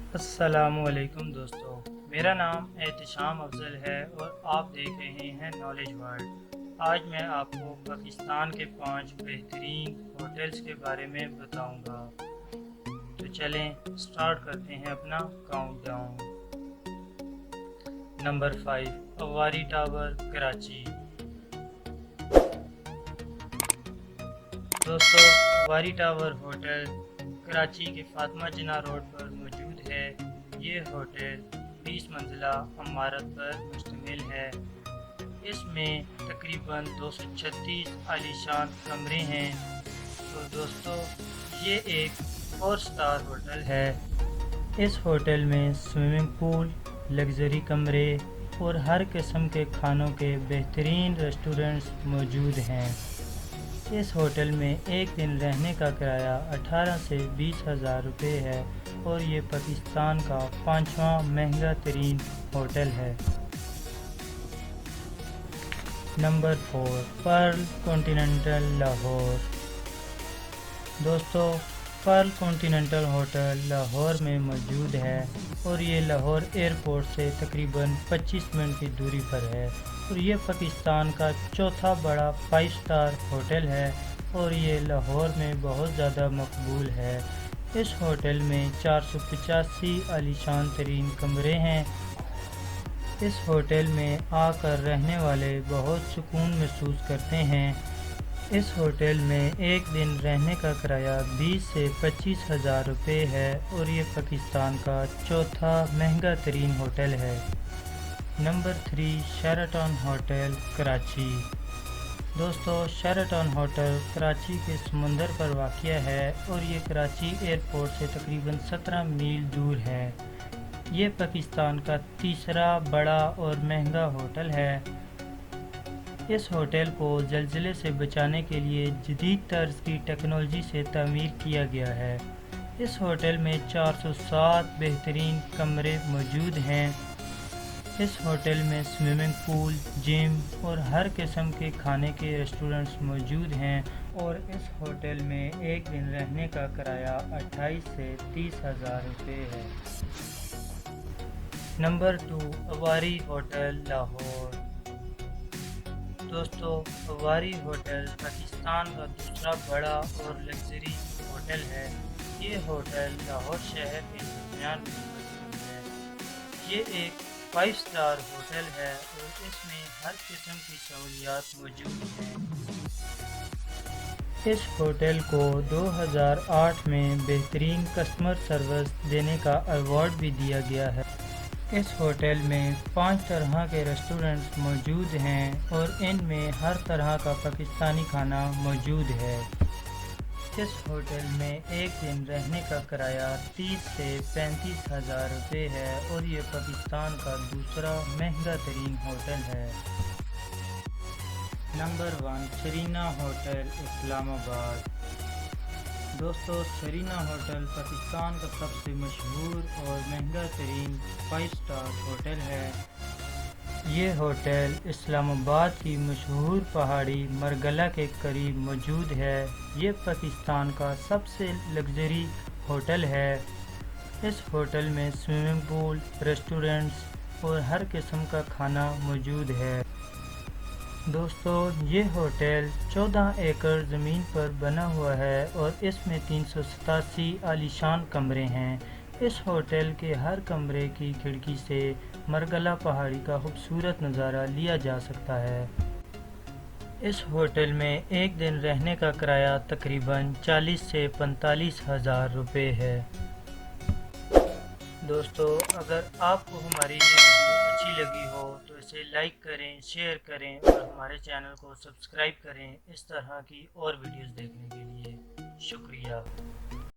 السلام علیکم دوستو، میرا نام احتشام افضل ہے اور آپ دیکھ رہے ہیں نالج ورلڈ۔ آج میں آپ کو پاکستان کے 5 بہترین ہوٹلز کے بارے میں بتاؤں گا۔ تو چلیں سٹارٹ کرتے ہیں اپنا count down. Number 5، Avari tower, Karachi. دوستو، اواری ٹاور ہوٹل کراچی کے فاطمہ جناح روڈ پر موجود ہے۔ یہ ہوٹل 20 منزلہ عمارت پر مشتمل ہے۔ اس میں تقریباً 236 عالیشان کمرے ہیں۔ تو دوستو، یہ ایک 4 سٹار ہوٹل ہے۔ اس ہوٹل میں سوئمنگ پول، لگژری کمرے اور ہر قسم کے کھانوں کے بہترین ریسٹورنٹس موجود ہیں۔ اس ہوٹل میں ایک دن رہنے کا کرایہ 18 سے 20 ہزار روپے ہے اور یہ پاکستان کا 5واں مہنگا ترین ہوٹل ہے۔ Number 4، Pearl continental, Lahore. دوستو، پرل کانٹیننٹل ہوٹل لاہور میں موجود ہے اور یہ لاہور ایئرپورٹ سے تقریباً 25 منٹ کی دوری پر ہے اور یہ پاکستان کا چوتھا بڑا 5 سٹار ہوٹل ہے اور یہ لاہور میں بہت زیادہ مقبول ہے۔ اس ہوٹل میں 485 عالیشان ترین کمرے ہیں۔ اس ہوٹل میں آ کر رہنے والے بہت سکون محسوس کرتے ہیں۔ اس ہوٹل میں ایک دن رہنے کا کرایہ 20 سے 25 ہزار روپے ہے اور یہ پاکستان کا چوتھا مہنگا ترین ہوٹل ہے۔ نمبر 3، شیراٹن ہوٹل، کراچی۔ دوستو، شیراٹن ہوٹل کراچی کے سمندر پر واقع ہے اور یہ کراچی ایئرپورٹ سے تقریباً 17 میل دور ہے۔ یہ پاکستان کا تیسرا بڑا اور مہنگا ہوٹل ہے۔ اس ہوٹل کو زلزلے سے بچانے کے لیے جدید طرز کی ٹیکنالوجی سے تعمیر کیا گیا ہے۔ اس ہوٹل میں 407 بہترین کمرے موجود ہیں۔ اس ہوٹل میں سوئمنگ پول، جم اور ہر قسم کے کھانے کے ریسٹورنٹس موجود ہیں اور اس ہوٹل میں ایک دن رہنے کا کرایہ 28 سے 30 ہزار روپے ہے۔ Number 2، Avari hotel, Lahore. دوستو، اواری ہوٹل پاکستان کا دوسرا بڑا اور لگژری ہوٹل ہے۔ یہ ہوٹل لاہور شہر کے درمیان میں موجود ہے۔ یہ ایک 5 سٹار ہوٹل ہے اور اس میں ہر قسم کی سہولیات موجود ہیں۔ اس ہوٹل کو 2008 میں بہترین کسٹمر سروس دینے کا ایوارڈ بھی دیا گیا ہے۔ اس ہوٹل میں 5 طرح کے ریسٹورنٹس موجود ہیں اور ان میں ہر طرح کا پاکستانی کھانا موجود ہے۔ اس ہوٹل میں ایک دن رہنے کا کرایہ 30 سے 35 ہزار روپے ہے اور یہ پاکستان کا دوسرا مہنگا ترین ہوٹل ہے۔ نمبر 1، سرینا ہوٹل، اسلام آباد۔ دوستو، سرینا ہوٹل پاکستان کا سب سے مشہور اور مہنگا ترین 5 سٹار ہوٹل ہے۔ یہ ہوٹل اسلام آباد کی مشہور پہاڑی مرگلہ کے قریب موجود ہے۔ یہ پاکستان کا سب سے لگژری ہوٹل ہے۔ اس ہوٹل میں سوئمنگ پول، ریسٹورنٹس اور ہر قسم کا کھانا موجود ہے۔ دوستو، یہ ہوٹل 14 ایکڑ زمین پر بنا ہوا ہے اور اس میں 387 عالیشان کمرے ہیں۔ اس ہوٹل کے ہر کمرے کی کھڑکی سے مرگلہ پہاڑی کا خوبصورت نظارہ لیا جا سکتا ہے۔ اس ہوٹل میں ایک دن رہنے کا کرایہ تقریباً 40 سے 45 ہزار روپے ہے۔ دوستو، اگر آپ کو ہماری یہ ویڈیو اچھی لگی ہو تو اسے لائک کریں، شیئر کریں اور ہمارے چینل کو سبسکرائب کریں اس طرح کی اور ویڈیوز دیکھنے کے لیے۔ شکریہ۔